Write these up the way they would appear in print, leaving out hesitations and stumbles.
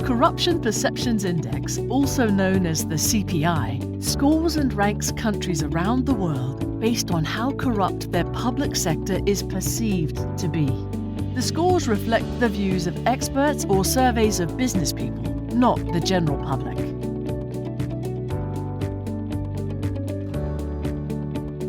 Corruption Perceptions Index, also known as the CPI, scores and ranks countries around the world based on how corrupt their public sector is perceived to be. The scores reflect the views of experts or surveys of business people, not the general public.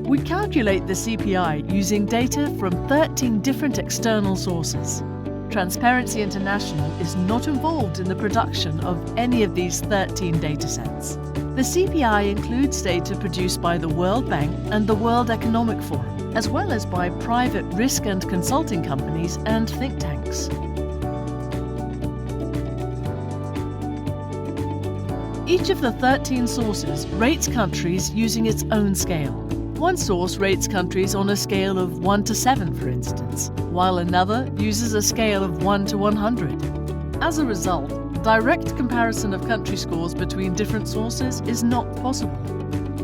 We calculate the CPI using data from 13 different external sources. Transparency International is not involved in the production of any of these 13 datasets. The CPI includes data produced by the World Bank and the World Economic Forum, as well as by private risk and consulting companies and think tanks. Each of the 13 sources rates countries using its own scale. One source rates countries on a scale of 1 to 7, for instance, while another uses a scale of 1 to 100. As a result, direct comparison of country scores between different sources is not possible.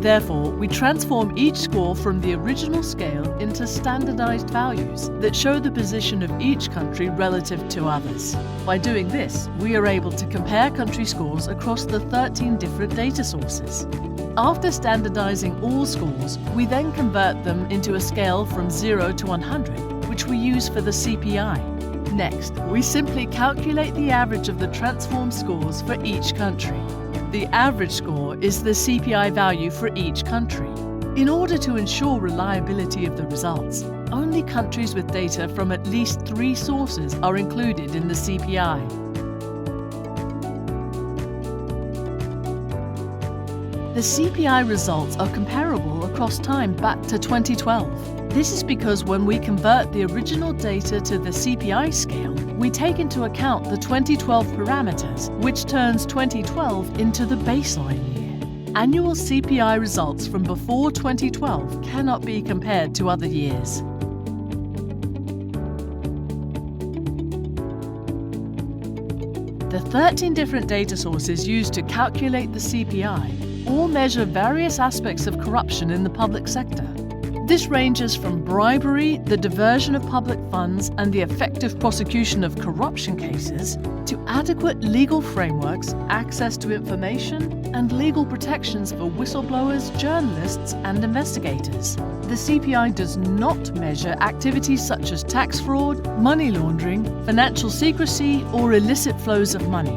Therefore, we transform each score from the original scale into standardized values that show the position of each country relative to others. By doing this, we are able to compare country scores across the 13 different data sources. After standardizing all scores, we then convert them into a scale from 0 to 100, which we use for the CPI. Next, we simply calculate the average of the transformed scores for each country. The average score is the CPI value for each country. In order to ensure reliability of the results, only countries with data from at least 3 sources are included in the CPI. The CPI results are comparable across time back to 2012. This is because when we convert the original data to the CPI scale, we take into account the 2012 parameters, which turns 2012 into the baseline year. Annual CPI results from before 2012 cannot be compared to other years. The 13 different data sources used to calculate the CPI all measure various aspects of corruption in the public sector. This ranges from bribery, the diversion of public funds, and the effective prosecution of corruption cases, to adequate legal frameworks, access to information, and legal protections for whistleblowers, journalists, and investigators. The CPI does not measure activities such as tax fraud, money laundering, financial secrecy, or illicit flows of money.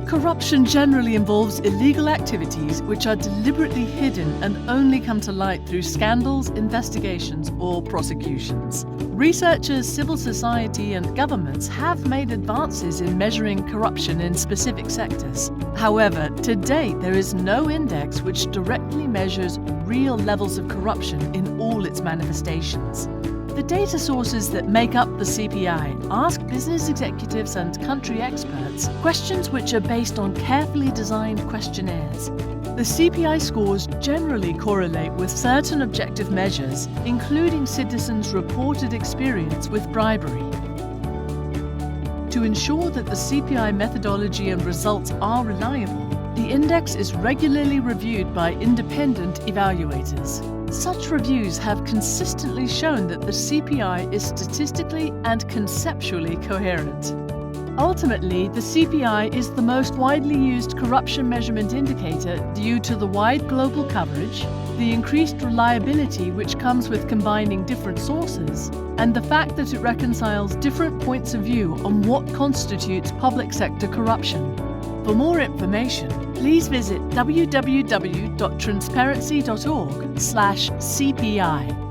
Corruption generally involves illegal activities which are deliberately hidden and only come to light through scandals, investigations, or prosecutions. Researchers, civil society, and governments have made advances in measuring corruption in specific sectors. However, to date, there is no index which directly measures real levels of corruption in all its manifestations. The data sources that make up the CPI ask business executives and country experts questions which are based on carefully designed questionnaires. The CPI scores generally correlate with certain objective measures, including citizens' reported experience with bribery. To ensure that the CPI methodology and results are reliable, the index is regularly reviewed by independent evaluators. Such reviews have consistently shown that the CPI is statistically and conceptually coherent. Ultimately, the CPI is the most widely used corruption measurement indicator due to the wide global coverage, the increased reliability which comes with combining different sources, and the fact that it reconciles different points of view on what constitutes public sector corruption. For more information, please visit www.transparency.org/CPI.